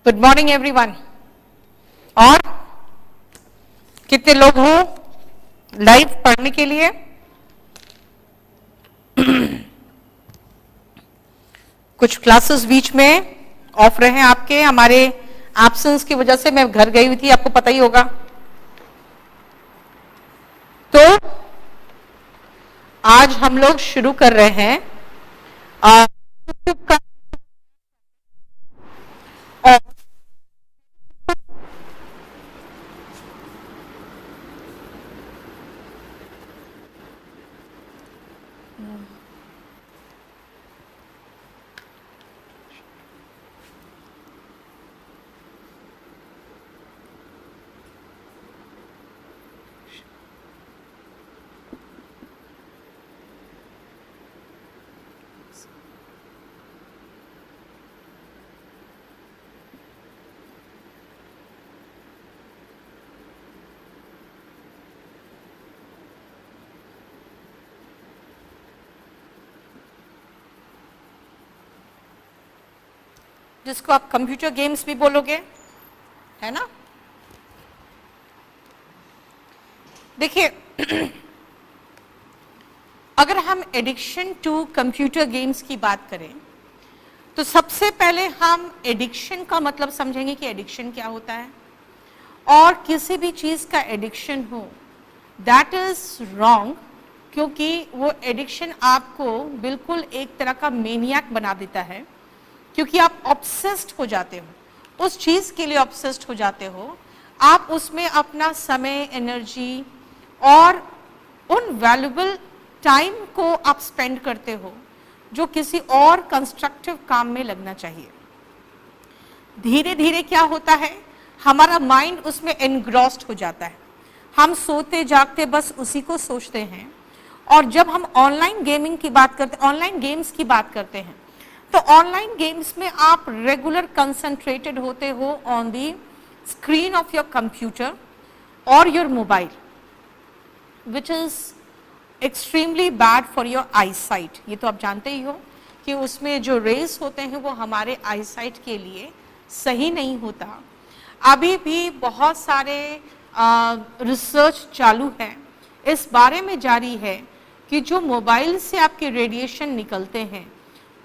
Good morning everyone. और कितने लोग हो लाइव पढ़ने के लिए? कुछ क्लासेस बीच में ऑफ रहे हैं आपके, हमारे एब्सेंस की वजह से। मैं घर गई हुई थी, आपको पता ही होगा। तो आज हम लोग शुरू कर रहे हैं YouTube का जिसको आप कंप्यूटर गेम्स भी बोलोगे, है ना। देखिए, अगर हम एडिक्शन टू कंप्यूटर गेम्स की बात करें तो सबसे पहले हम एडिक्शन का मतलब समझेंगे कि एडिक्शन क्या होता है। और किसी भी चीज का एडिक्शन हो दैट इज रॉन्ग, क्योंकि वो एडिक्शन आपको बिल्कुल एक तरह का मेनियाक बना देता है, क्योंकि आप ऑब्सेस्ड हो जाते हो, उस चीज के लिए ऑब्सेस्ड हो जाते हो। आप उसमें अपना समय, एनर्जी और उन वैल्यूबल टाइम को आप स्पेंड करते हो जो किसी और कंस्ट्रक्टिव काम में लगना चाहिए। धीरे धीरे क्या होता है, हमारा माइंड उसमें एनग्रॉस्ड हो जाता है। हम सोते जागते बस उसी को सोचते हैं। और जब हम ऑनलाइन गेमिंग की बात करते हैं, ऑनलाइन गेम्स की बात करते हैं, तो ऑनलाइन गेम्स में आप रेगुलर कंसंट्रेटेड होते हो on the screen of your computer और your mobile, which is extremely bad for your eyesight. ये तो आप जानते ही हो कि उसमें जो रेज होते हैं वो हमारे आई साइट के लिए सही नहीं होता। अभी भी बहुत सारे रिसर्च चालू है, इस बारे में जारी है कि जो मोबाइल से आपके रेडिएशन निकलते हैं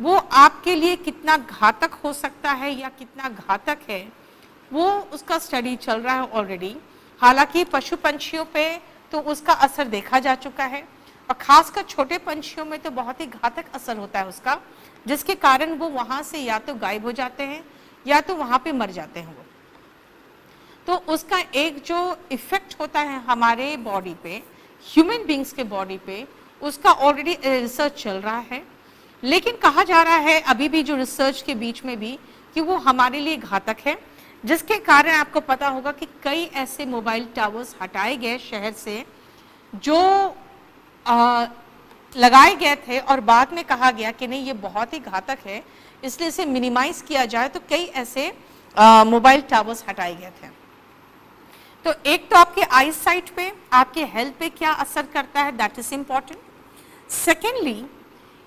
वो आपके लिए कितना घातक हो सकता है या कितना घातक है, वो उसका स्टडी चल रहा है ऑलरेडी। हालांकि पशु पंछियों पे तो उसका असर देखा जा चुका है, और खासकर छोटे पंछियों में तो बहुत ही घातक असर होता है उसका, जिसके कारण वो वहां से या तो गायब हो जाते हैं या तो वहां पे मर जाते हैं वो। तो उसका एक जो इफेक्ट होता है हमारे बॉडी पे, ह्यूमन बींग्स के बॉडी पे, उसका ऑलरेडी रिसर्च चल रहा है। लेकिन कहा जा रहा है अभी भी जो रिसर्च के बीच में भी कि वो हमारे लिए घातक है, जिसके कारण आपको पता होगा कि कई ऐसे मोबाइल टावर्स हटाए गए शहर से जो लगाए गए थे, और बाद में कहा गया कि नहीं ये बहुत ही घातक है, इसलिए इसे मिनिमाइज किया जाए। तो कई ऐसे मोबाइल टावर्स हटाए गए थे। तो एक तो आपके आई साइट पे, आपके हेल्थ पे क्या असर करता है, दैट इज इम्पॉर्टेंट। सेकेंडली,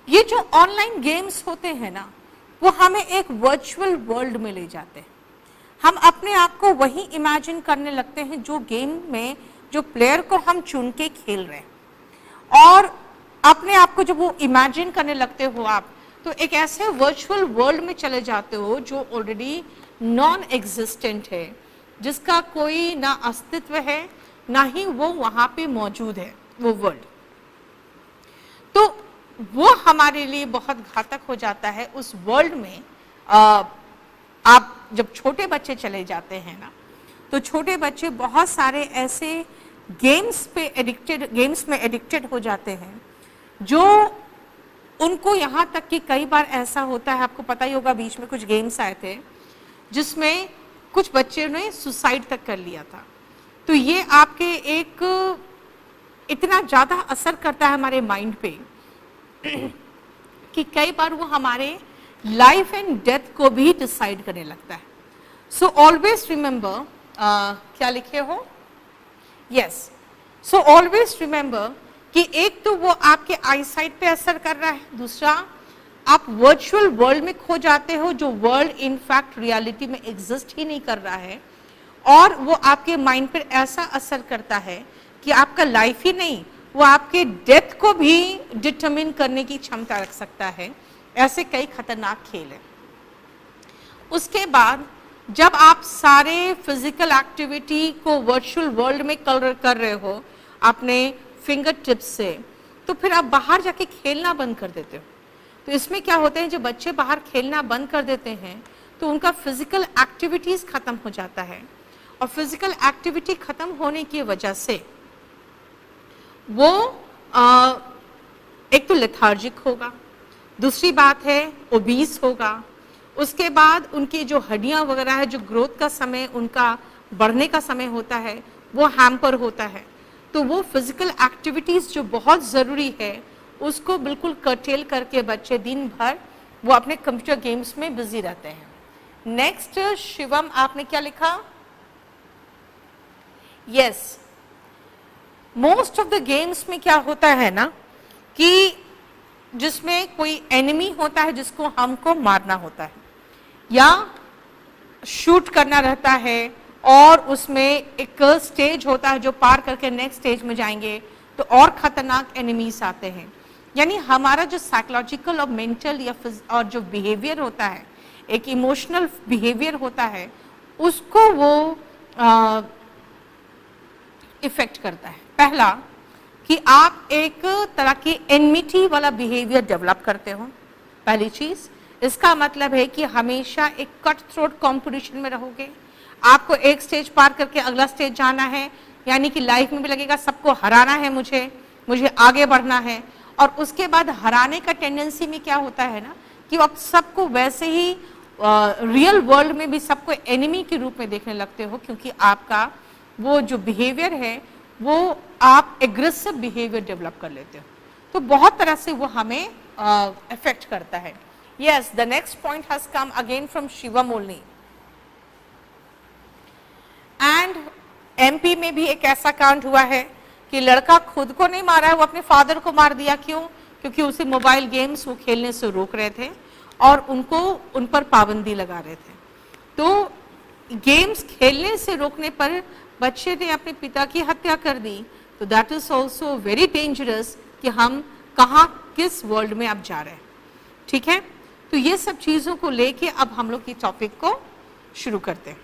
ये जो ऑनलाइन गेम्स होते हैं ना, वो हमें एक वर्चुअल वर्ल्ड में ले जाते हैं। हम अपने आप को वही इमेजिन करने लगते हैं जो गेम में जो प्लेयर को हम चुन के खेल रहे हैं, और अपने आप को जब वो इमेजिन करने लगते हो आप, तो एक ऐसे वर्चुअल वर्ल्ड में चले जाते हो जो ऑलरेडी नॉन एग्जिस्टेंट है, जिसका कोई ना अस्तित्व है ना ही वो वहां पे मौजूद है वो वर्ल्ड। तो वो हमारे लिए बहुत घातक हो जाता है। उस वर्ल्ड में आप जब छोटे बच्चे चले जाते हैं ना, तो छोटे बच्चे बहुत सारे ऐसे गेम्स में एडिक्टेड हो जाते हैं जो उनको, यहाँ तक कि कई बार ऐसा होता है, आपको पता ही होगा बीच में कुछ गेम्स आए थे जिसमें कुछ बच्चों ने सुसाइड तक कर लिया था। तो ये आपके एक इतना ज़्यादा असर करता है हमारे माइंड पे कि कई बार वो हमारे लाइफ एंड डेथ को भी डिसाइड करने लगता है। सो ऑलवेज रिमेंबर, क्या लिखे हो, यस, सो ऑलवेज रिमेंबर कि एक तो वो आपके आई साइट पे असर कर रहा है, दूसरा आप वर्चुअल वर्ल्ड में खो जाते हो, जो वर्ल्ड इनफैक्ट रियलिटी में एग्जिस्ट ही नहीं कर रहा है, और वो आपके माइंड पर ऐसा असर करता है कि आपका लाइफ ही नहीं, वो आपके डेथ को भी डिटरमिन करने की क्षमता रख सकता है। ऐसे कई खतरनाक खेल हैं। उसके बाद जब आप सारे फिजिकल एक्टिविटी को वर्चुअल वर्ल्ड में कर रहे हो अपने फिंगर टिप्स से, तो फिर आप बाहर जाके खेलना बंद कर देते हो। तो इसमें क्या होता है, जब बच्चे बाहर खेलना बंद कर देते हैं तो उनका फिजिकल एक्टिविटीज खत्म हो जाता है, और फिजिकल एक्टिविटी खत्म होने की वजह से वो एक तो लेथार्जिक होगा, दूसरी बात है ओबीस होगा, उसके बाद उनकी जो हड्डियां वगैरह है, जो ग्रोथ का समय, उनका बढ़ने का समय होता है, वो हैम्पर होता है। तो वो फिजिकल एक्टिविटीज जो बहुत ज़रूरी है उसको बिल्कुल कर्टेल करके बच्चे दिन भर वो अपने कंप्यूटर गेम्स में बिजी रहते हैं। नेक्स्ट शिवम, आपने क्या लिखा? Yes, most of the games में क्या होता है ना कि जिसमें कोई एनिमी होता है जिसको हमको मारना होता है या शूट करना रहता है, और उसमें एक स्टेज होता है जो पार करके नेक्स्ट स्टेज में जाएंगे तो और खतरनाक एनिमीज आते हैं। यानी हमारा जो साइकोलॉजिकल और मेंटल या और जो बिहेवियर होता है, एक इमोशनल बिहेवियर होता है, उसको वो इफेक्ट करता है। पहला कि आप एक तरह की एनमिटी वाला बिहेवियर डेवलप करते हो, पहली चीज। इसका मतलब है कि हमेशा एक कट थ्रोट कंपटीशन में रहोगे, आपको एक स्टेज पार करके अगला स्टेज जाना है, यानी कि लाइफ में भी लगेगा सबको हराना है, मुझे आगे बढ़ना है। और उसके बाद हराने का टेंडेंसी में क्या होता है ना कि आप सबको वैसे ही रियल वर्ल्ड में भी सबको एनिमी के रूप में देखने लगते हो, क्योंकि आपका वो जो बिहेवियर है वो आप एग्रेसिव बिहेवियर डेवलप कर लेते हो। तो बहुत तरह से वो हमें इफेक्ट करता है। Yes, the next point has come again from Shivam only. And MP में भी एक ऐसा कांड हुआ है कि लड़का खुद को नहीं मारा है, वो अपने फादर को मार दिया। क्यों? क्योंकि उसे मोबाइल गेम्स वो खेलने से रोक रहे थे और उन पर पाबंदी लगा रहे थे। तो गेम्स खेलने से रोकने पर बच्चे ने अपने पिता की हत्या कर दी। तो that is also very dangerous कि हम कहाँ किस वर्ल्ड में अब जा रहे हैं। ठीक है, तो ये सब चीज़ों को लेके अब हम लोग की टॉपिक को शुरू करते हैं।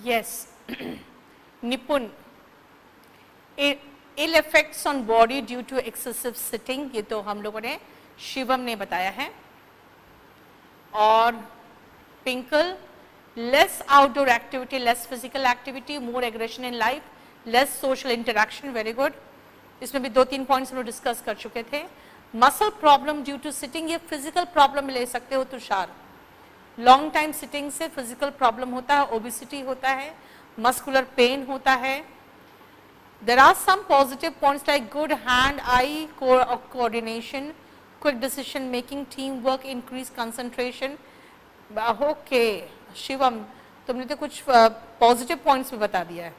Yes Nipun, ill effects on body due to excessive sitting, ये तो हम लोगों ने शिवम ने बताया है। और पिंकल, less outdoor activity, less physical activity, more aggression in life, less social interaction, very good. इसमें भी 2-3 पॉइंट्स हम लोग डिस्कस कर चुके थे। Muscle problem due to sitting, ये फिजिकल प्रॉब्लम ले सकते हो तुषार, लॉन्ग टाइम सिटिंग से फिजिकल प्रॉब्लम होता है, ओबिसिटी होता है, मस्कुलर पेन होता है। There are some positive points like good hand-eye coordination, quick decision making, teamwork, increased concentration. Okay, Shivam तुमने तो कुछ पॉजिटिव पॉइंट्स भी बता दिया है।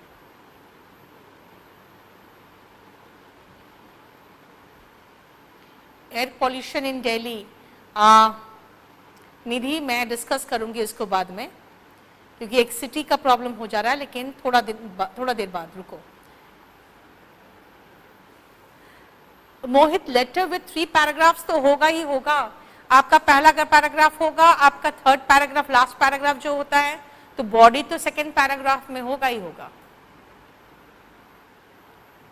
एयर पॉल्यूशन इन दिल्ली, निधि मैं डिस्कस करूंगी इसको बाद में, क्योंकि एक सिटी का प्रॉब्लम हो जा रहा है, लेकिन थोड़ा देर बाद रुको। मोहित, लेटर विथ 3 पैराग्राफ्स तो होगा ही होगा। आपका पहला पैराग्राफ होगा, आपका 3rd पैराग्राफ, लास्ट पैराग्राफ जो होता है, तो बॉडी तो 2nd पैराग्राफ में होगा ही होगा।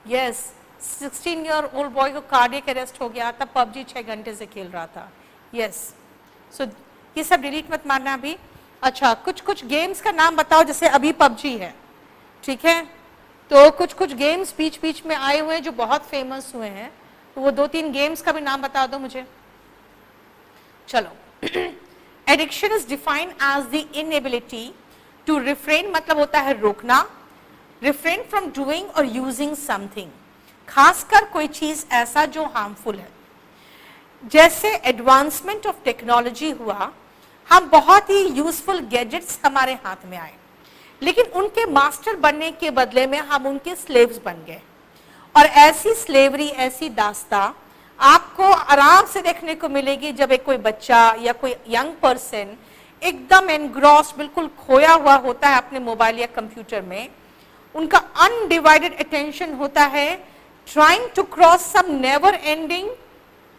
यस, 16 ईयर ओल्ड बॉय को कार्डियक अरेस्ट हो गया था, पबजी 6 घंटे से खेल रहा था। यस, सो ये सब डिलीट मत मारना अभी। अच्छा, कुछ गेम्स का नाम बताओ, जैसे अभी पबजी है, ठीक है, तो कुछ गेम्स बीच में आए हुए हैं जो बहुत फेमस हुए हैं, तो वो 2-3 गेम्स का भी नाम बता दो मुझे। चलो, addiction is defined as the inability to refrain, मतलब होता है रोकना, रिफ्रेन फ्रॉम डूइंग और यूजिंग समथिंग, खासकर कोई चीज ऐसा जो हार्मफुल है। जैसे एडवांसमेंट ऑफ टेक्नोलॉजी हुआ, हम बहुत ही यूजफुल गैजेट्स हमारे हाथ में आए, लेकिन उनके मास्टर बनने के बदले में हम उनके स्लेव्स बन गए। और ऐसी स्लेवरी, ऐसी दास्ता आपको आराम से देखने को मिलेगी जब एक कोई बच्चा या कोई यंग पर्सन एकदम एनग्रॉस्ड, बिल्कुल खोया हुआ होता है अपने मोबाइल या कंप्यूटर में, उनका अनडिवाइडेड अटेंशन होता है, trying to cross some never ending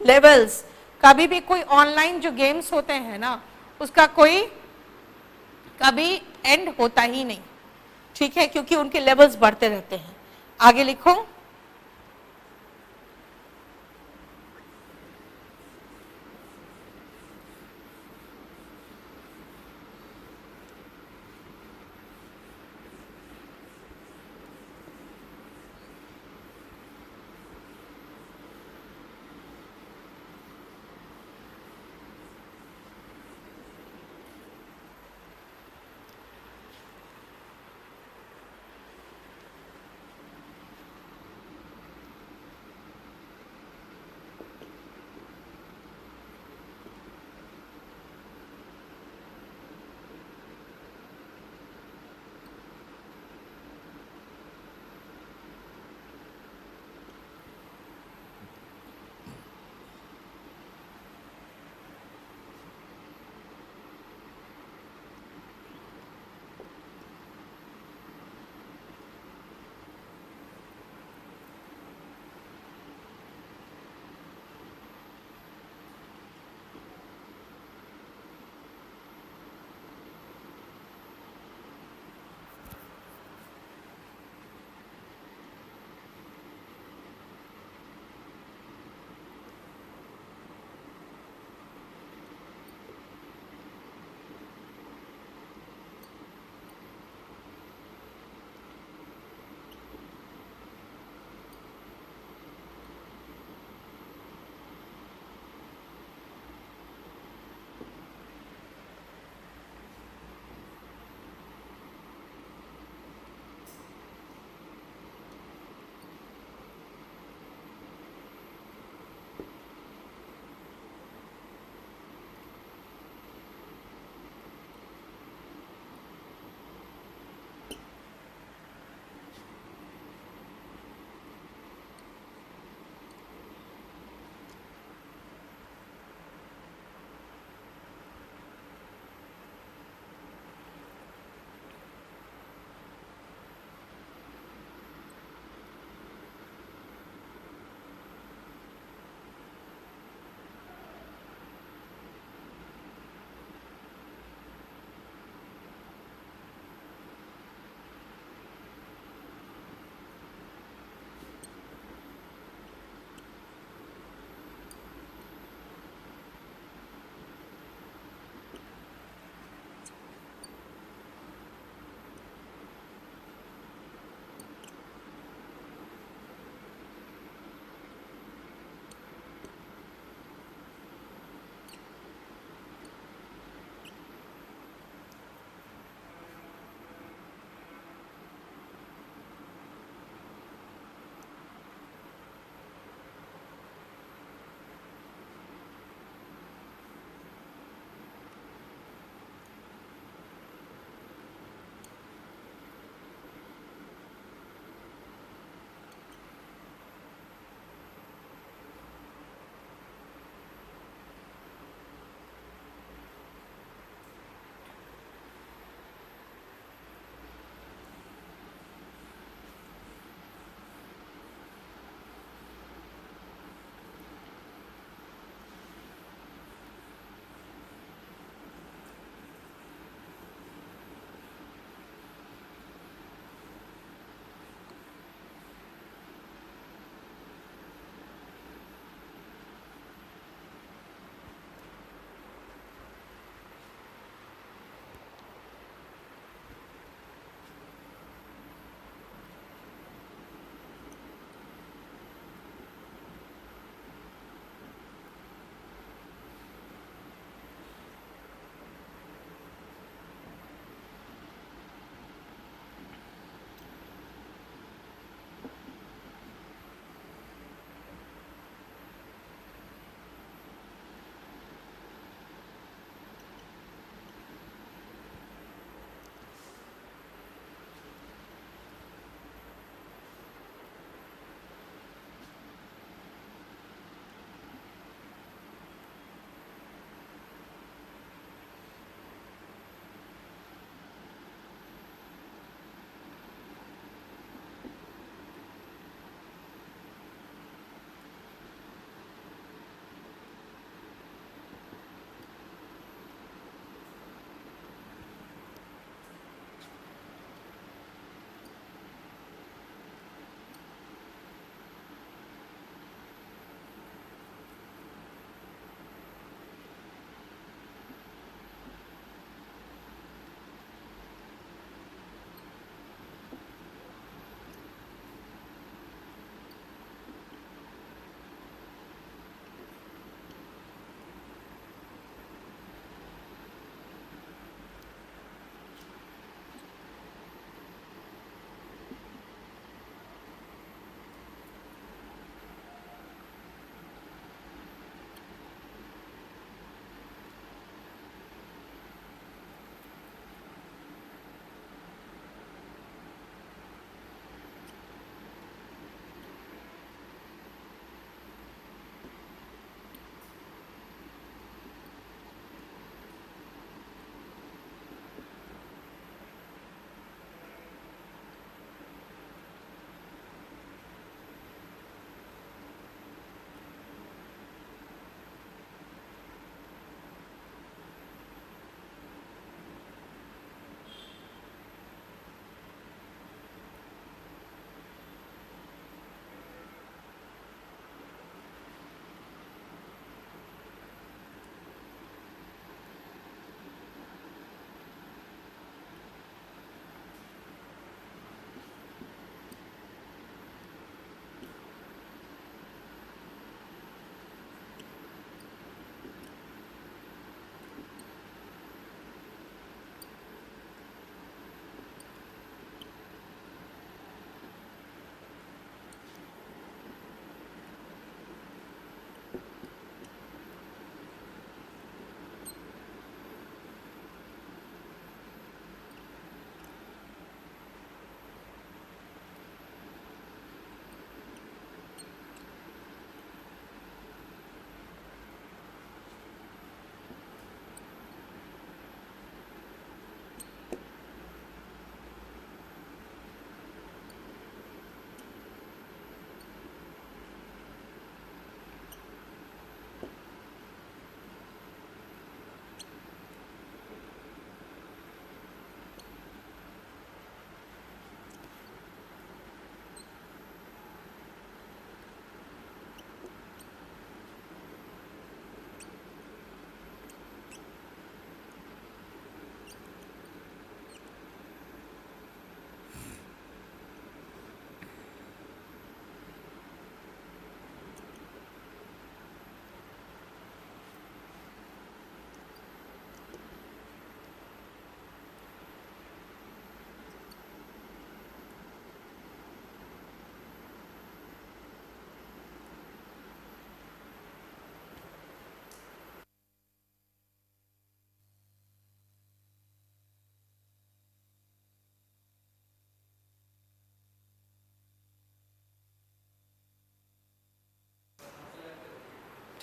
levels. कभी भी कोई ऑनलाइन जो गेम्स होते हैं ना, उसका कोई कभी एंड होता ही नहीं, ठीक है, क्योंकि उनके लेवल्स बढ़ते रहते हैं। आगे लिखो।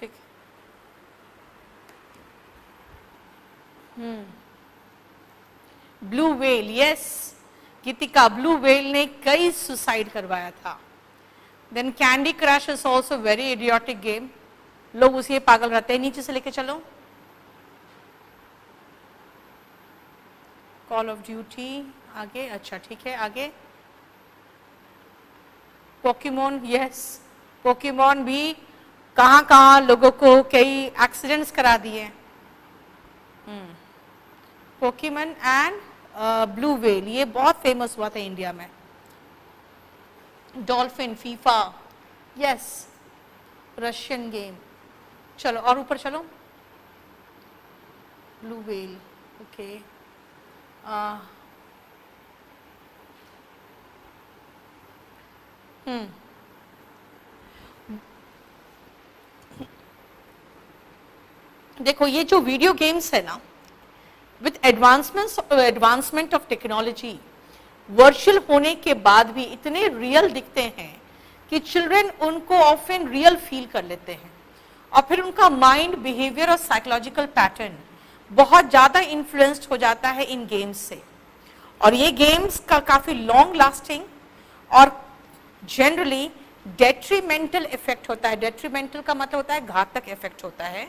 ठीक। Blue whale, yes Geetika, blue whale ने कई सुसाइड करवाया था। Then candy crush is also very idiotic game, लोग उसी पागल रहते हैं। नीचे से लेके चलो, कॉल ऑफ ड्यूटी, आगे, अच्छा ठीक है आगे। पोकेमोन, यस पोकेमोन भी कहां कहां लोगों को कई एक्सीडेंट्स करा दिए। पोकेमोन एंड ब्लू व्हेल ये बहुत फेमस हुआ था इंडिया में। Dolphin, FIFA, yes Russian game. चलो और ऊपर चलो, ब्लू व्हेल, ओके। देखो ये जो वीडियो गेम्स है ना, with advancement of technology, virtual होने के बाद भी इतने रियल दिखते हैं कि चिल्ड्रन उनको ऑफन रियल फील कर लेते हैं, और फिर उनका माइंड, बिहेवियर और साइकोलॉजिकल पैटर्न बहुत ज़्यादा इन्फ्लुएंस्ड हो जाता है इन गेम्स से। और ये गेम्स का काफ़ी लॉन्ग लास्टिंग और जनरली डेट्रीमेंटल इफेक्ट होता है। डेट्रीमेंटल का मतलब होता है घातक इफेक्ट होता है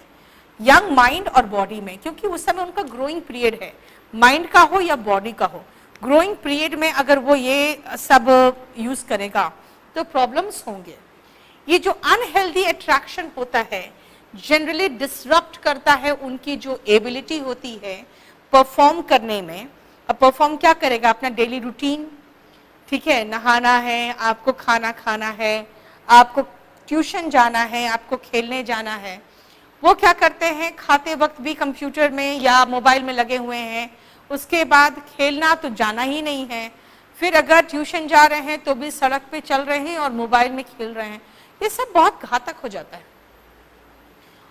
यंग माइंड और बॉडी में, क्योंकि उस समय उनका ग्रोइंग पीरियड है, माइंड का हो या बॉडी का हो। ग्रोइंग पीरियड में अगर वो ये सब यूज करेगा तो प्रॉब्लम्स होंगे। ये जो अनहेल्दी अट्रैक्शन होता है जनरली डिसरप्ट करता है उनकी जो एबिलिटी होती है परफॉर्म करने में। अब परफॉर्म क्या करेगा, अपना डेली रूटीन, ठीक है, नहाना है, आपको खाना खाना है, आपको ट्यूशन जाना है, आपको खेलने जाना है। वो क्या करते हैं, खाते वक्त भी कंप्यूटर में या मोबाइल में लगे हुए हैं, उसके बाद खेलना तो जाना ही नहीं है, फिर अगर ट्यूशन जा रहे हैं तो भी सड़क पे चल रहे हैं और मोबाइल में खेल रहे हैं। ये सब बहुत घातक हो जाता है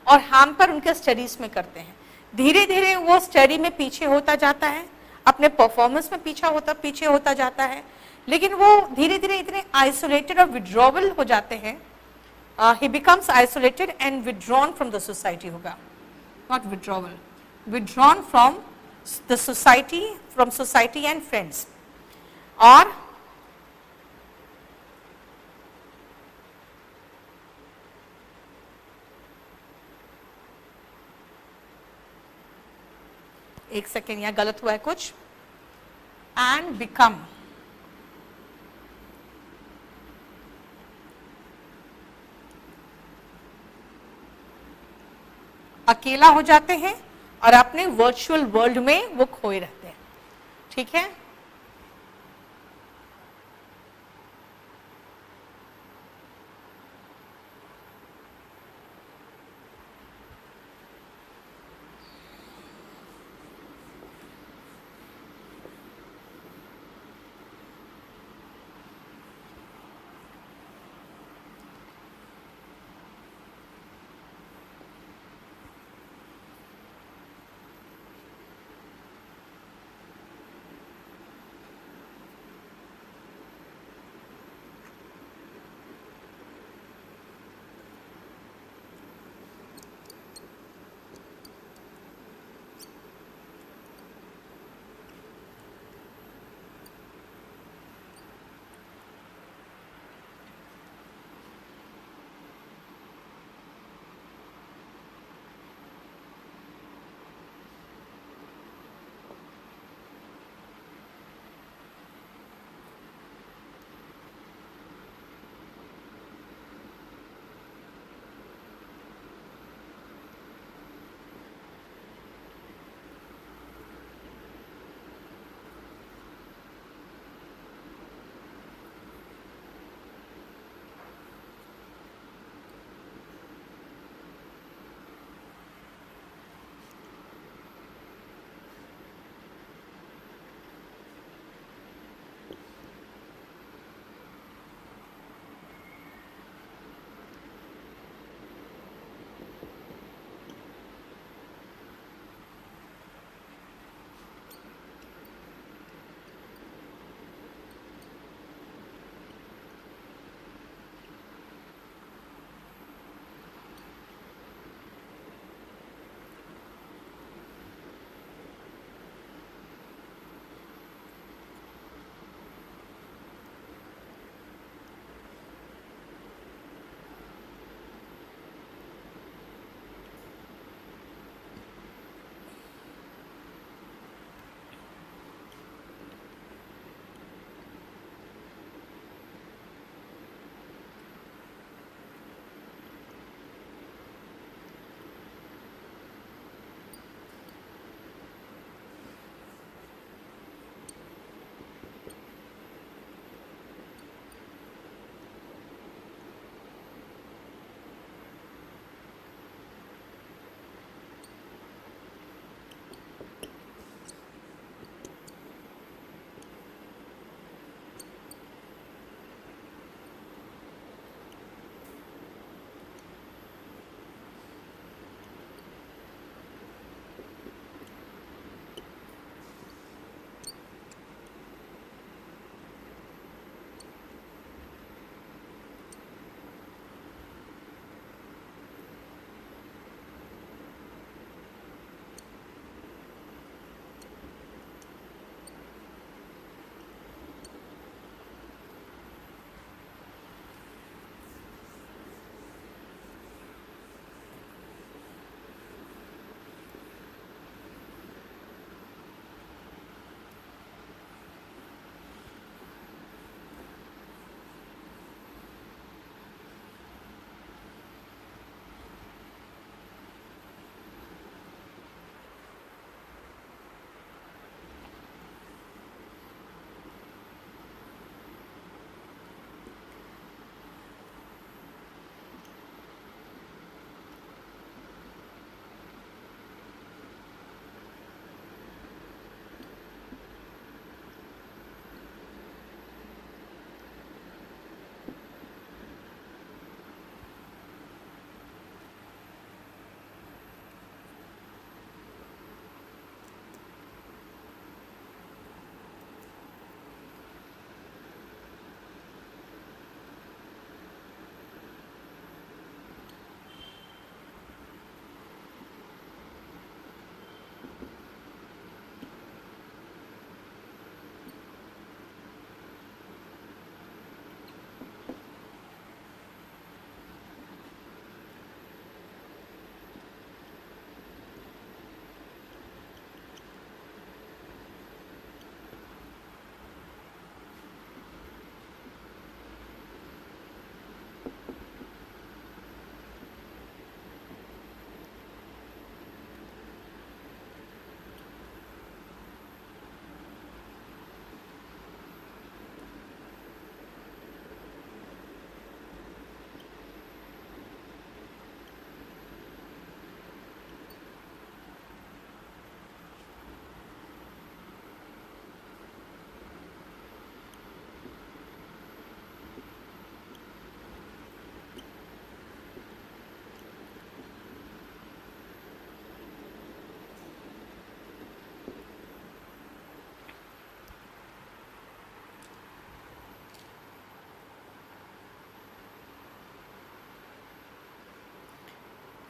और हार्म पर उनके स्टडीज में करते हैं। धीरे धीरे वो स्टडी में पीछे होता जाता है, अपने परफॉर्मेंस में पीछे होता जाता है, लेकिन वो धीरे धीरे इतने आइसोलेटेड और विड्रॉवल हो जाते हैं। He becomes isolated and withdrawn from the society होगा, not withdrawal, withdrawn from the society, from society and friends। और एक सेकेंड, यहाँ गलत हुआ है कुछ, and become, अकेला हो जाते हैं और अपने वर्चुअल वर्ल्ड में वो खोए रहते हैं। ठीक है,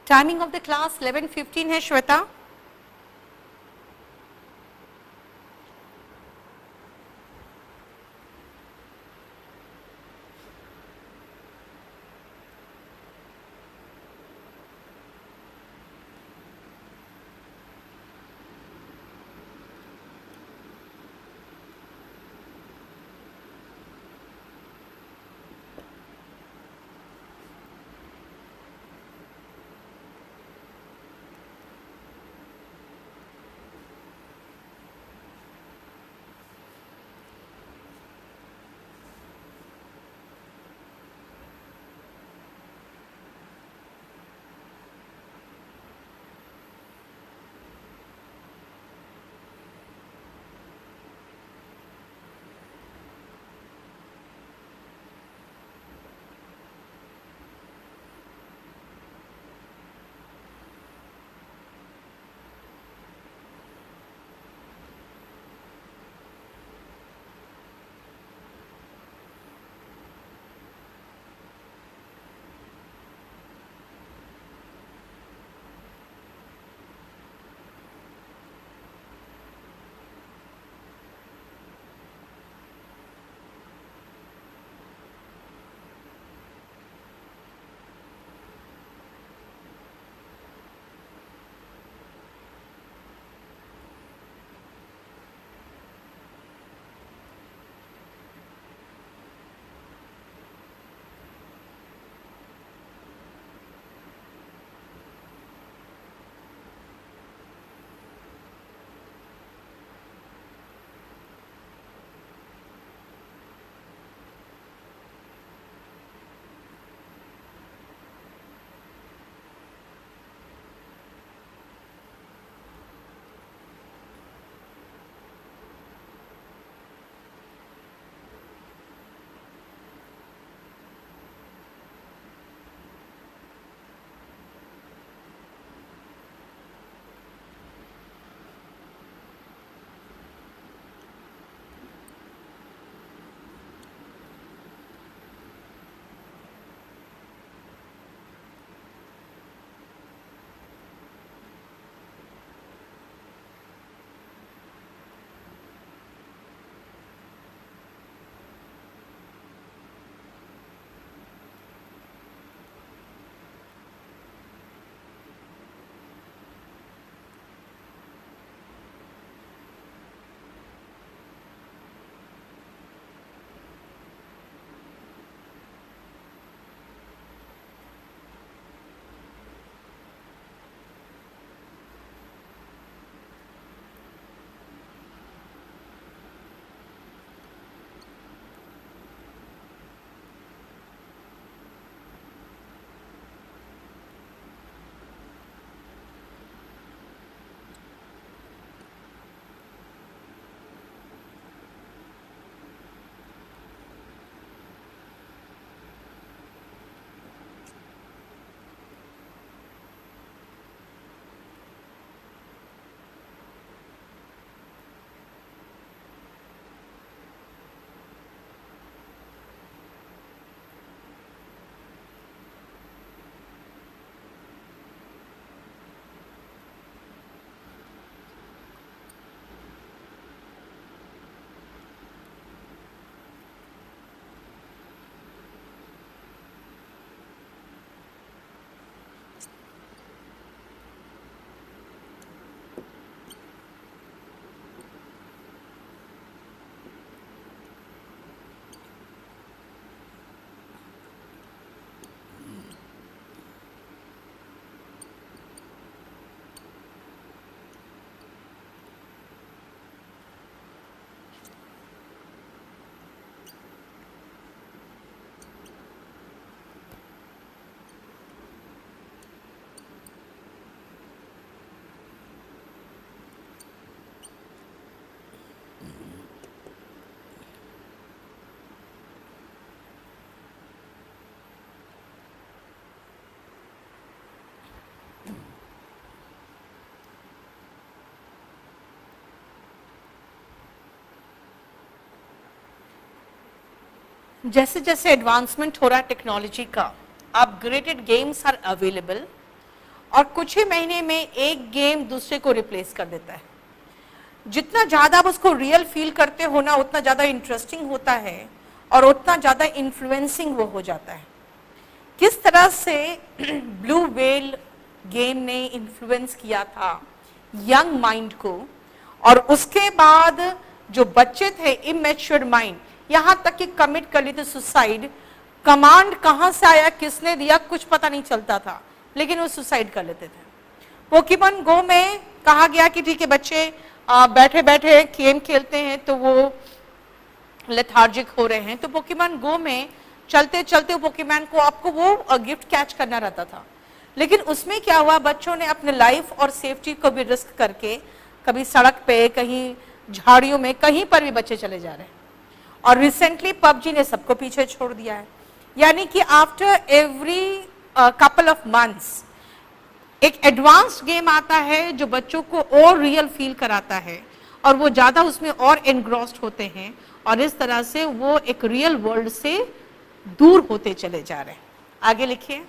टाइमिंग ऑफ द क्लास 11:15 है श्वेता। जैसे जैसे एडवांसमेंट हो रहा है टेक्नोलॉजी का, अपग्रेडेड गेम्स आर अवेलेबल और कुछ ही महीने में एक गेम दूसरे को रिप्लेस कर देता है। जितना ज़्यादा आप उसको रियल फील करते हो ना, उतना ज़्यादा इंटरेस्टिंग होता है और उतना ज़्यादा इन्फ्लुएंसिंग वो हो जाता है। किस तरह से ब्लू व्हेल गेम ने इन्फ्लुएंस किया था यंग माइंड को, और उसके बाद जो बच्चे थे इमेच्योर माइंड, यहाँ तक कि कमिट कर लेते सुसाइड। कमांड कहाँ से आया, किसने दिया, कुछ पता नहीं चलता था, लेकिन वो सुसाइड कर लेते थे। पोकेमॉन गो में कहा गया कि ठीक है बच्चे बैठे बैठे गेम खेलते हैं तो वो लेथार्जिक हो रहे हैं, तो पोकेमॉन गो में चलते चलते पोकेमॉन को आपको वो गिफ्ट कैच करना रहता था। लेकिन उसमें क्या हुआ, बच्चों ने अपने लाइफ और सेफ्टी को भी रिस्क करके, कभी सड़क पे, कहीं झाड़ियों में, कहीं पर भी बच्चे चले जा रहे हैं। और रिसेंटली पबजी ने सबको पीछे छोड़ दिया है। यानी कि after every couple of months एक एडवांस्ड गेम आता है जो बच्चों को और रियल फील कराता है, और वो ज़्यादा उसमें और एनग्रॉस्ड होते हैं, और इस तरह से वो एक रियल वर्ल्ड से दूर होते चले जा रहे हैं। आगे लिखिए।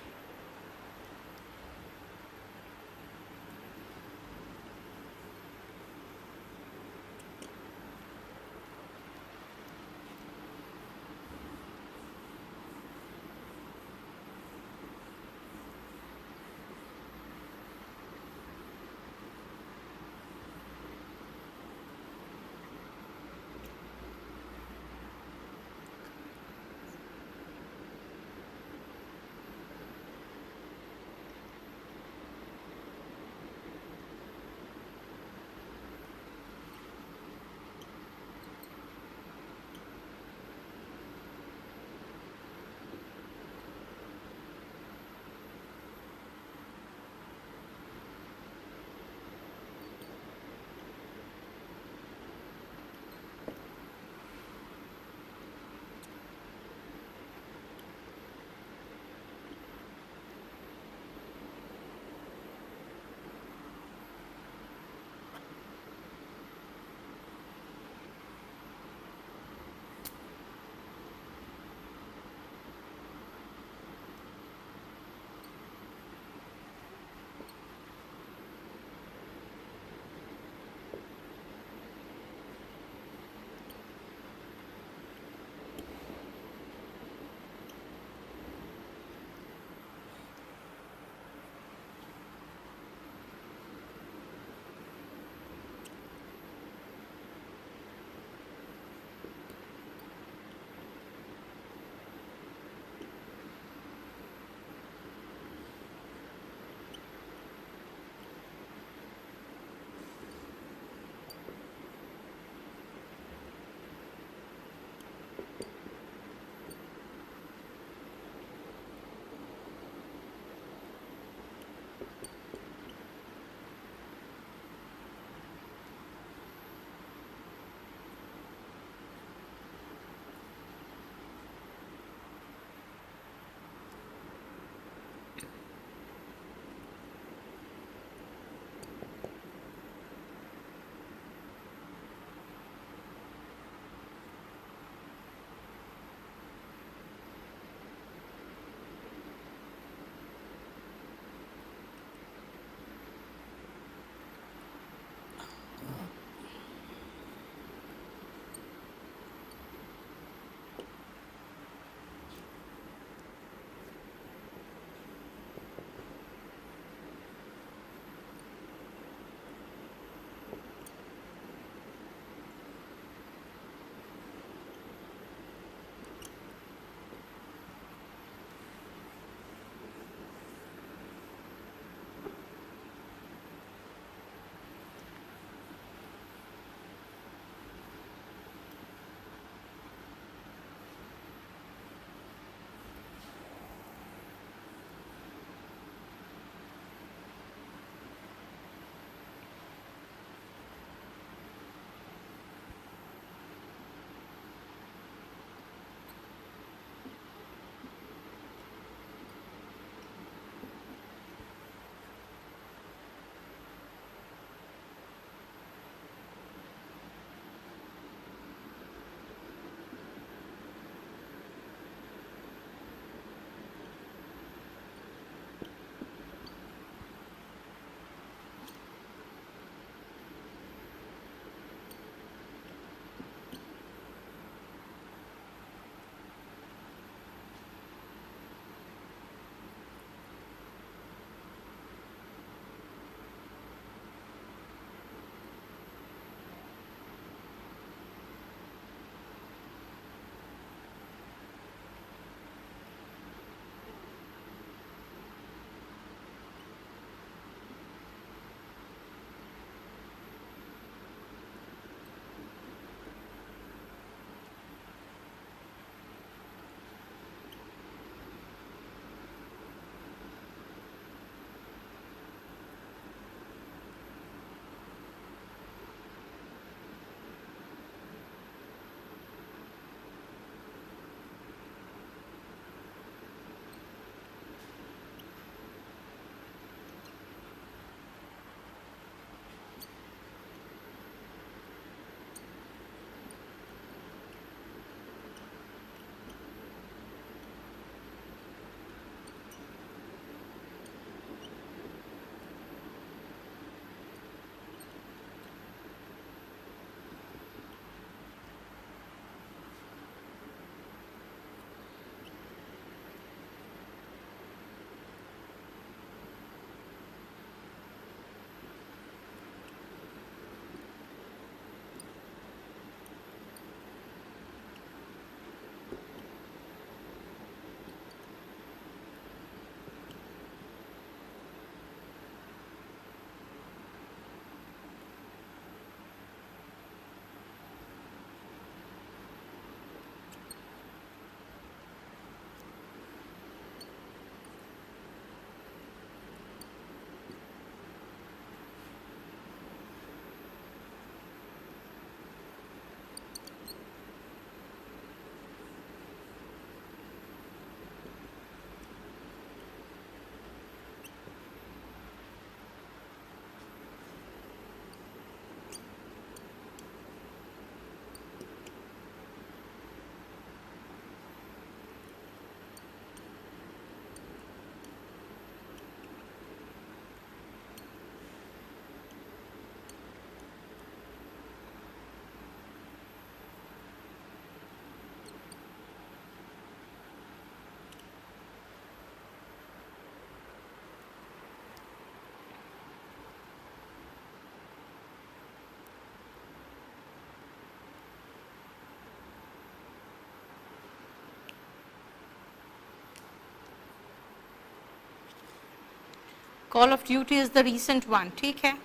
Call of duty is the recent one, ठीक है।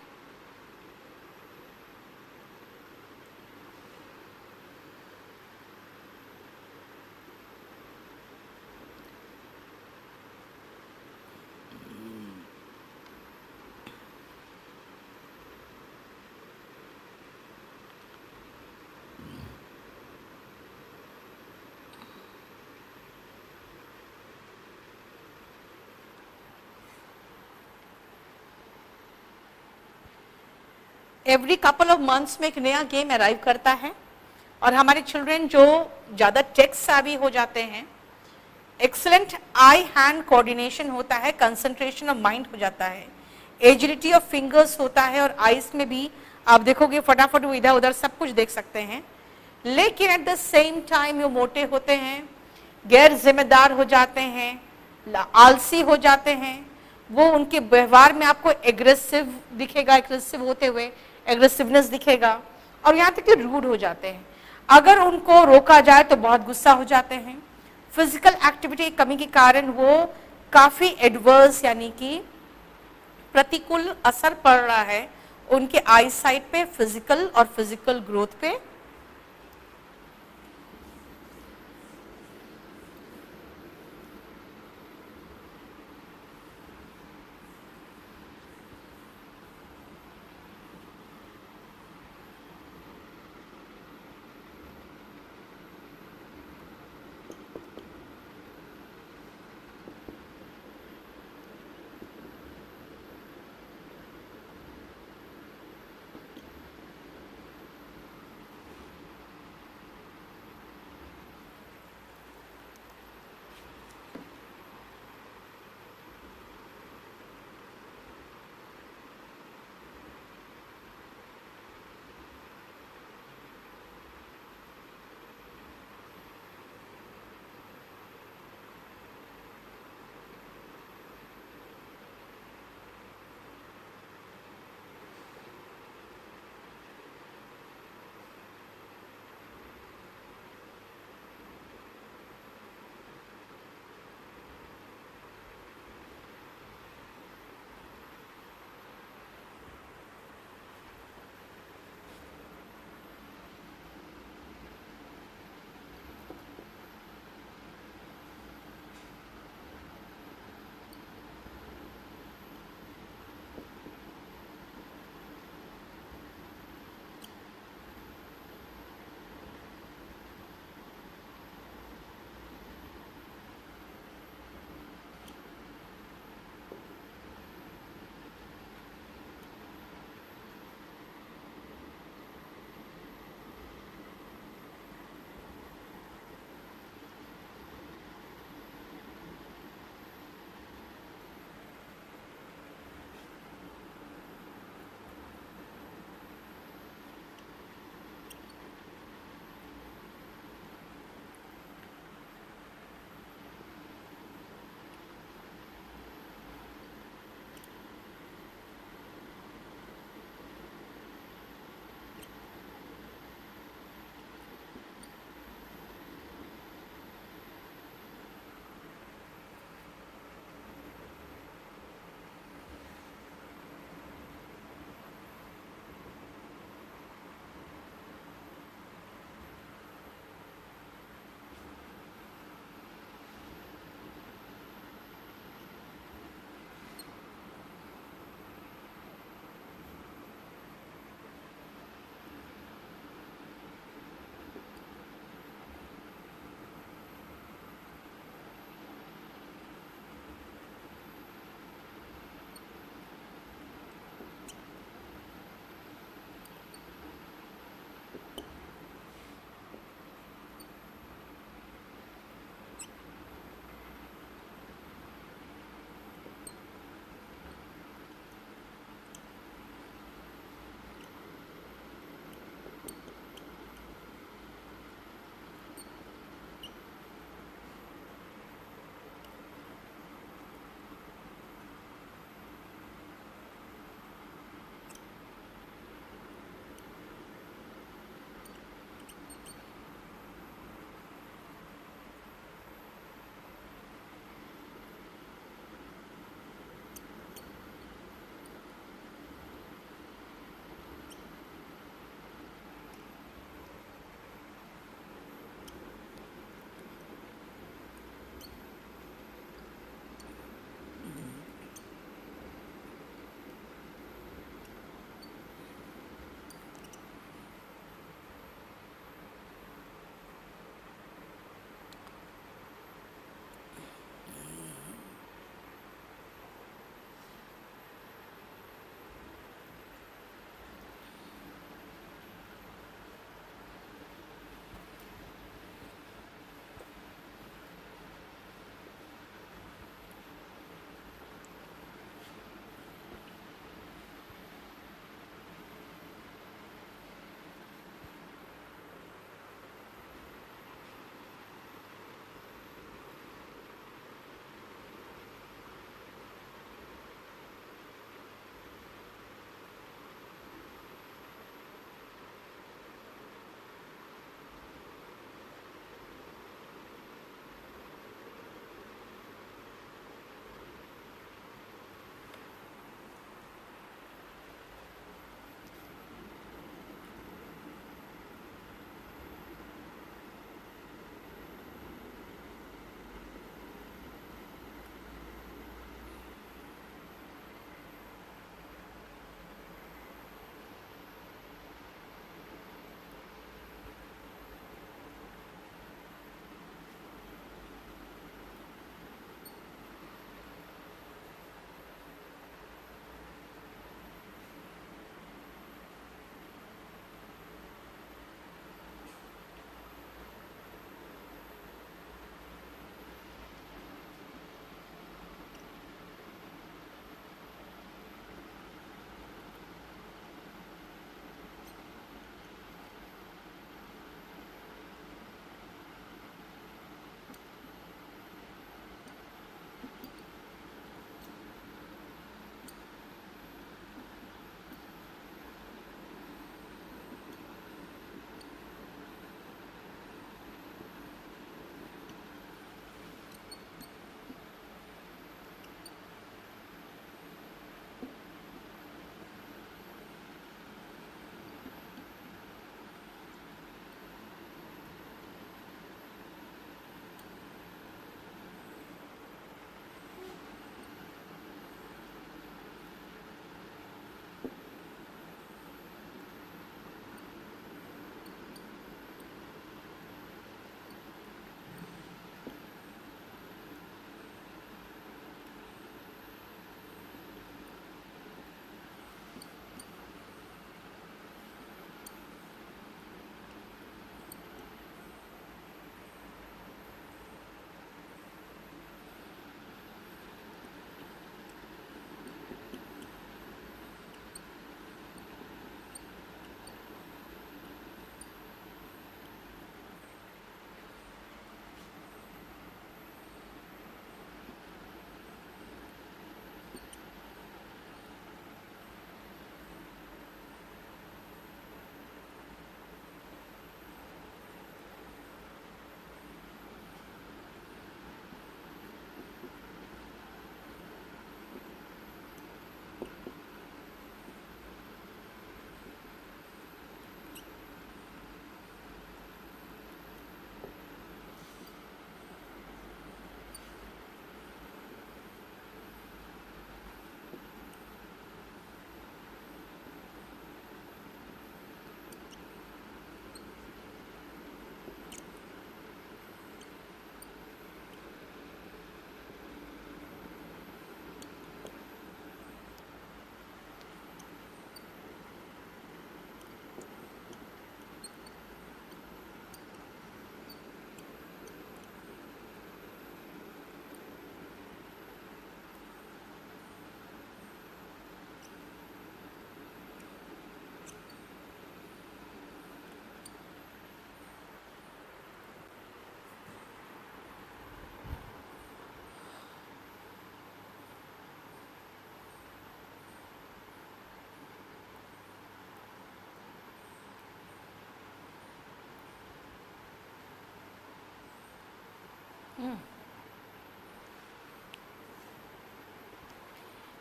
एवरी कपल ऑफ मंथ्स में एक नया गेम अराइव करता है और हमारे चिल्ड्रन जो ज़्यादा टेक savvy हो जाते हैं, एक्सलेंट आई हैंड कोऑर्डिनेशन होता है, कंसंट्रेशन ऑफ माइंड हो जाता है, एजिलिटी ऑफ फिंगर्स होता है और आइज में भी आप देखोगे फटाफट वो इधर उधर सब कुछ देख सकते हैं। लेकिन एट द सेम टाइम वो मोटे होते हैं, गैर जिम्मेदार हो जाते हैं, आलसी हो जाते हैं, वो उनके व्यवहार में आपको एग्रेसिव दिखेगा, एग्रेसिव होते हुए एग्रेसिवनेस दिखेगा और यहाँ तक कि रूड हो जाते हैं। अगर उनको रोका जाए तो बहुत गुस्सा हो जाते हैं। फिजिकल एक्टिविटी की कमी के कारण वो काफ़ी एडवर्स यानी कि प्रतिकूल असर पड़ रहा है उनके आई साइट पे, फिजिकल और फिजिकल ग्रोथ पे।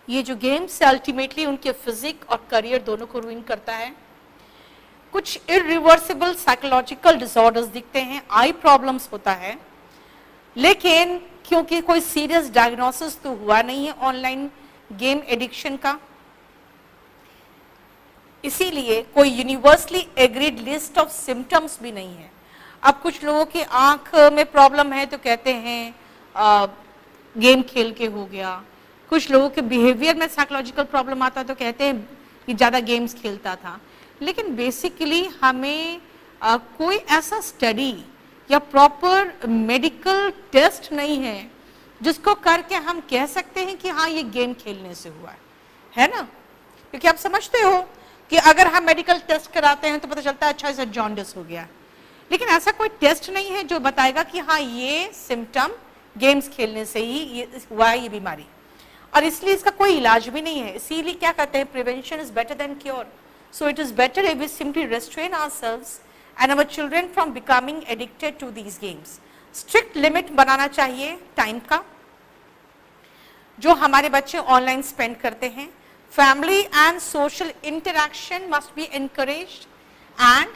ये जो गेम्स है अल्टीमेटली उनके फिजिक और करियर दोनों को रूइन करता है। कुछ इरिवर्सिबल साइकोलॉजिकल डिसऑर्डर्स दिखते हैं, आई प्रॉब्लम्स होता है, लेकिन क्योंकि कोई सीरियस डायग्नोसिस तो हुआ नहीं है ऑनलाइन गेम एडिक्शन का, इसीलिए कोई universally agreed list of symptoms भी नहीं है। अब कुछ लोगों की आंख में प्रॉब्लम है तो कहते हैं गेम खेल के हो गया, कुछ लोगों के बिहेवियर में साइकोलॉजिकल प्रॉब्लम आता तो कहते हैं कि ज़्यादा गेम्स खेलता था। लेकिन बेसिकली हमें कोई ऐसा स्टडी या प्रॉपर मेडिकल टेस्ट नहीं है जिसको करके हम कह सकते हैं कि हाँ ये गेम खेलने से हुआ है ना? क्योंकि आप समझते हो कि अगर हम मेडिकल टेस्ट कराते हैं तो पता चलता है अच्छा इसे जॉन्डिस हो गया, लेकिन ऐसा कोई टेस्ट नहीं है जो बताएगा कि हाँ ये सिम्टम गेम्स खेलने से ही ये हुआ है ये बीमारी, और इसलिए इसका कोई इलाज भी नहीं है। इसीलिए क्या कहते हैं, prevention is better than cure. So it is better if we simply restrain ourselves and our children from becoming addicted to these games. Strict limit बनाना चाहिए टाइम का जो हमारे बच्चे ऑनलाइन स्पेंड करते हैं। Family and social interaction must be encouraged and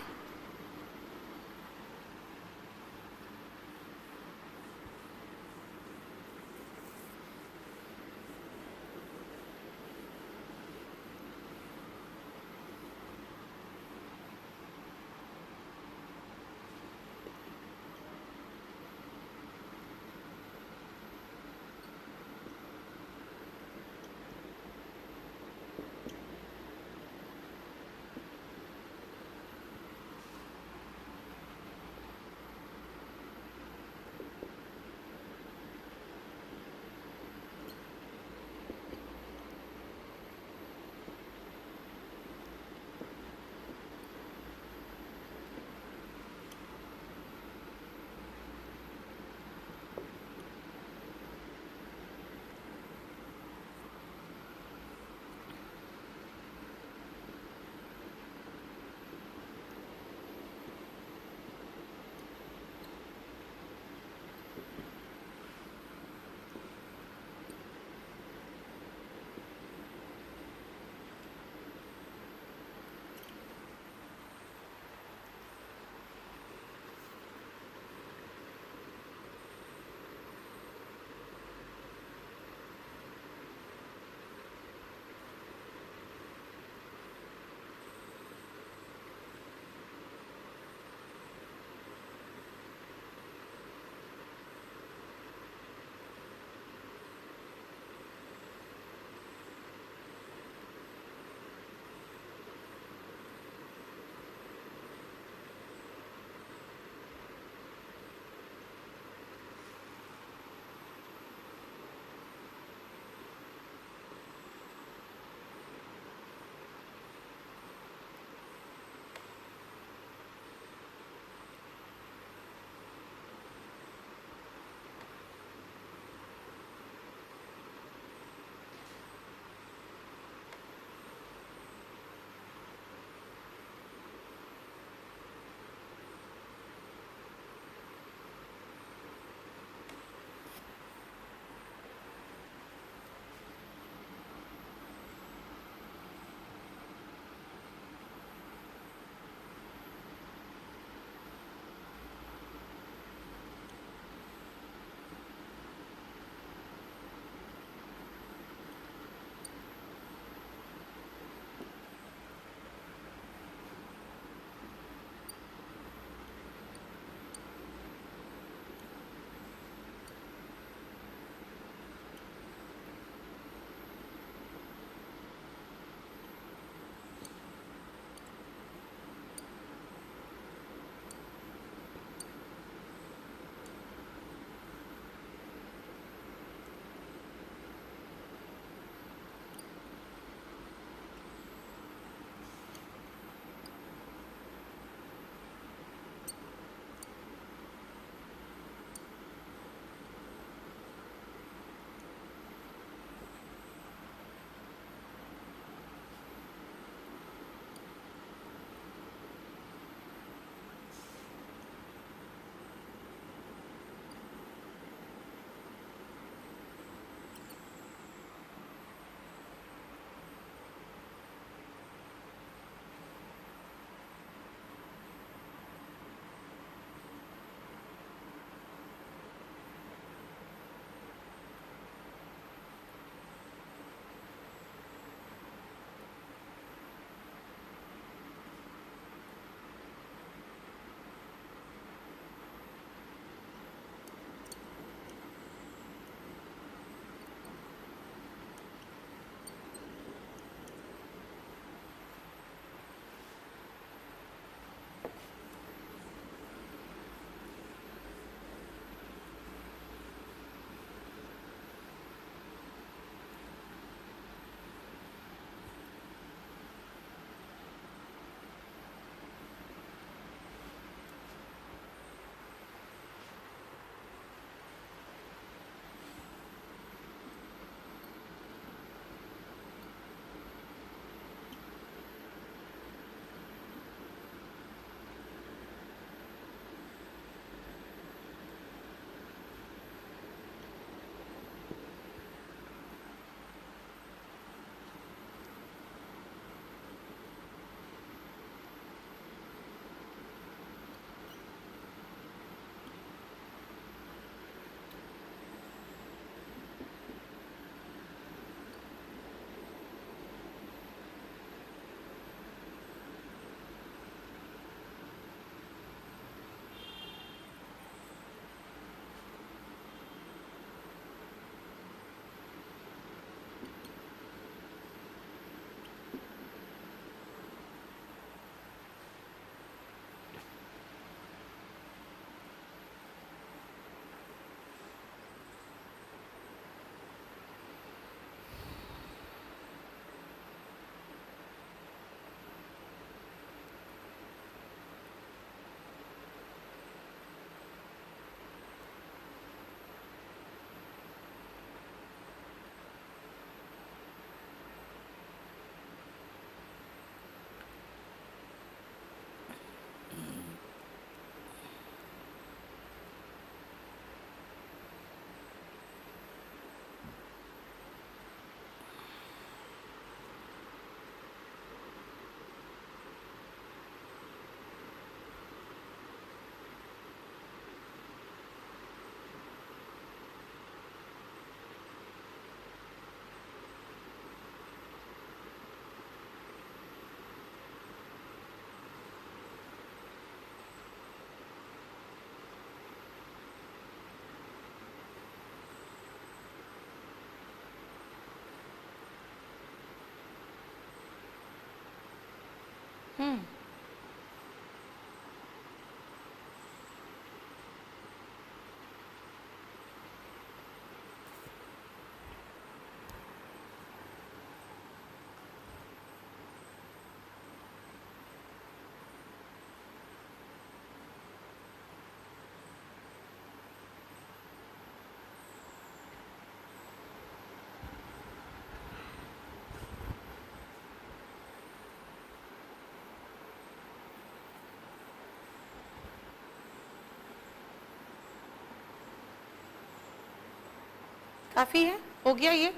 काफी है, हो गया ये।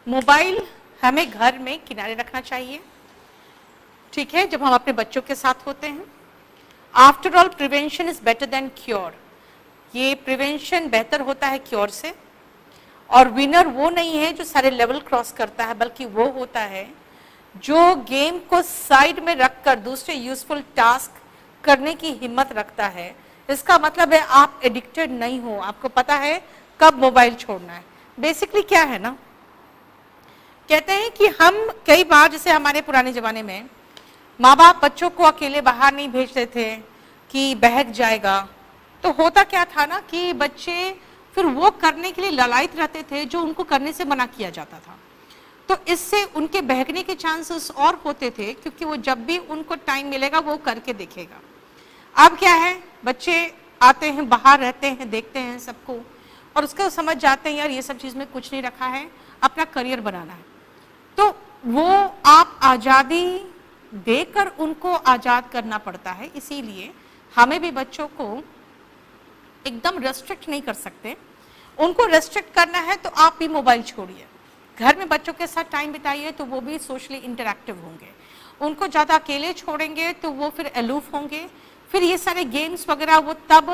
मोबाइल हमें घर में किनारे रखना चाहिए, ठीक है, जब हम अपने बच्चों के साथ होते हैं। After all prevention is better than cure, ये प्रिवेंशन बेहतर होता है क्योर से। और विनर वो नहीं है जो सारे लेवल क्रॉस करता है, बल्कि वो होता है जो गेम को साइड में रखकर दूसरे यूजफुल टास्क करने की हिम्मत रखता है। इसका मतलब है आप एडिक्टेड नहीं हो, आपको पता है कब मोबाइल छोड़ना है। बेसिकली क्या है ना, कहते हैं कि हम कई बार, जैसे हमारे पुराने जमाने में माँ बाप बच्चों को अकेले बाहर नहीं भेजते थे कि बहक जाएगा, तो होता क्या था ना कि बच्चे फिर वो करने के लिए ललायत रहते थे जो उनको करने से मना किया जाता था। तो इससे उनके बहकने के चांसेस और होते थे, क्योंकि वो जब भी उनको टाइम मिलेगा वो करके देखेगा। अब क्या है, बच्चे आते हैं, बाहर रहते हैं, देखते हैं सबको, और उसको समझ जाते हैं यार ये सब चीज़ में कुछ नहीं रखा है, अपना करियर बनाना है। तो वो आप आज़ादी देकर उनको आज़ाद करना पड़ता है। इसीलिए हमें भी बच्चों को एकदम रेस्ट्रिक्ट नहीं कर सकते। उनको रेस्ट्रिक्ट करना है तो आप भी मोबाइल छोड़िए, घर में बच्चों के साथ टाइम बिताइए, तो वो भी सोशली इंटरैक्टिव होंगे। उनको ज़्यादा अकेले छोड़ेंगे तो वो फिर अलूफ होंगे, फिर ये सारे गेम्स वगैरह वो तब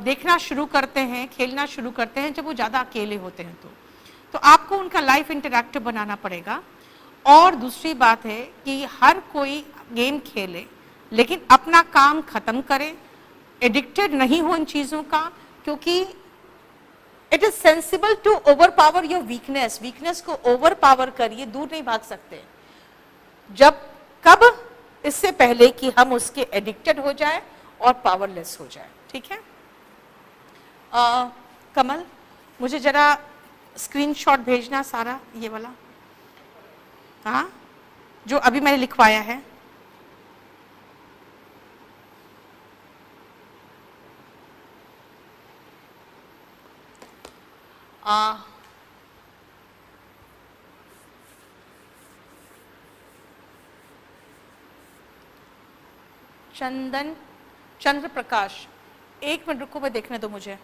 देखना शुरू करते हैं, खेलना शुरू करते हैं जब वो ज़्यादा अकेले होते हैं। तो आपको उनका लाइफ इंटरैक्टिव बनाना पड़ेगा। और दूसरी बात है कि हर कोई गेम खेले, लेकिन अपना काम खत्म करे, एडिक्टेड नहीं हो इन चीज़ों का, क्योंकि it is sensible to overpower your weakness. Weakness को ओवर पावर करिए, दूर नहीं भाग सकते। जब कब, इससे पहले कि हम उसके एडिक्टेड हो जाए और पावरलेस हो जाए, ठीक है। कमल, मुझे जरा स्क्रीनशॉट भेजना सारा ये वाला, हाँ, जो अभी मैंने लिखवाया है। चंदन, चंद्र प्रकाश, एक मिनट रुको, मैं देखने दो मुझे।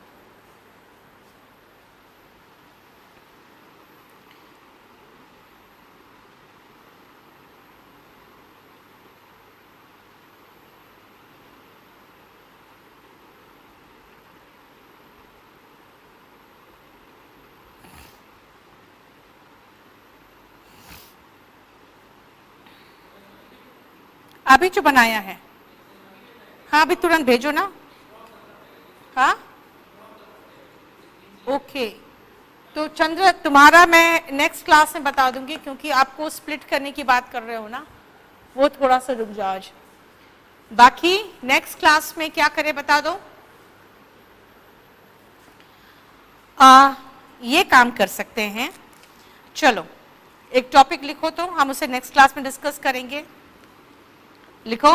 अभी जो बनाया है, हाँ अभी तुरंत भेजो ना। हाँ ओके, तो चंद्र तुम्हारा मैं नेक्स्ट क्लास में बता दूंगी, क्योंकि आपको स्प्लिट करने की बात कर रहे हो ना, वो थोड़ा सा रुक जाओ आज। बाकी नेक्स्ट क्लास में क्या करें बता दो। ये काम कर सकते हैं, चलो एक टॉपिक लिखो तो हम उसे नेक्स्ट क्लास में डिस्कस करेंगे। लिखो,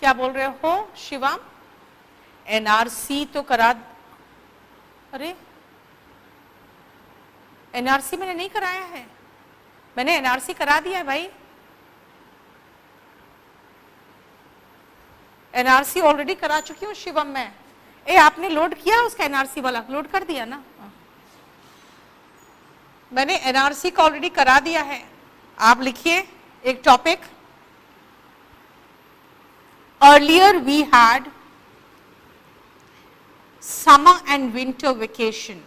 क्या बोल रहे हो शिवम? एनआरसी तो करा, अरे एनआरसी मैंने नहीं कराया है, मैंने एनआरसी करा दिया है भाई। एनआरसी ऑलरेडी करा चुकी हूँ शिवम मैं। ए आपने लोड किया उसका एनआरसी वाला? लोड कर दिया ना, मैंने एनआरसी का ऑलरेडी करा दिया है। आप लिखिए एक topic, earlier we had summer and winter vacation.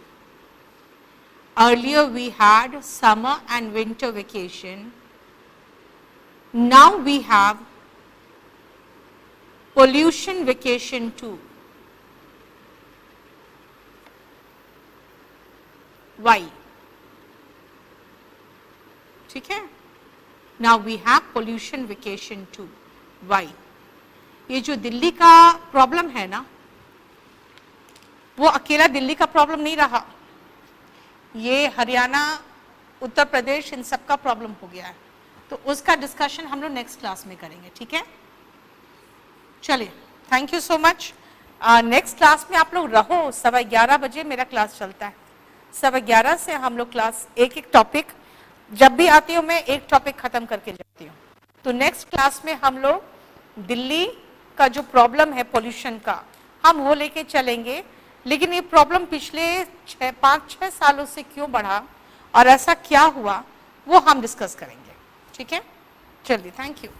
Earlier we had summer and winter vacation. Now we have pollution vacation too. Why? ठीक है। Now we have pollution vacation 2 why. ये जो दिल्ली का प्रॉब्लम है ना, वो अकेला दिल्ली का प्रॉब्लम नहीं रहा, ये हरियाणा, उत्तर प्रदेश, इन सब का प्रॉब्लम हो गया है। तो उसका डिस्कशन हम लोग नेक्स्ट क्लास में करेंगे, ठीक है। चलिए, thank you so much. Next class में आप लोग रहो, 11:15 बजे मेरा क्लास चलता है। 11:15 से हम लोग क्लास एक टॉपिक, जब भी आती हूँ मैं एक टॉपिक खत्म करके जाती हूँ। तो नेक्स्ट क्लास में हम लोग दिल्ली का जो प्रॉब्लम है पोल्यूशन का, हम वो लेके चलेंगे। लेकिन ये प्रॉब्लम पिछले 5-6 सालों से क्यों बढ़ा और ऐसा क्या हुआ, वो हम डिस्कस करेंगे, ठीक है। चलिए, थैंक यू।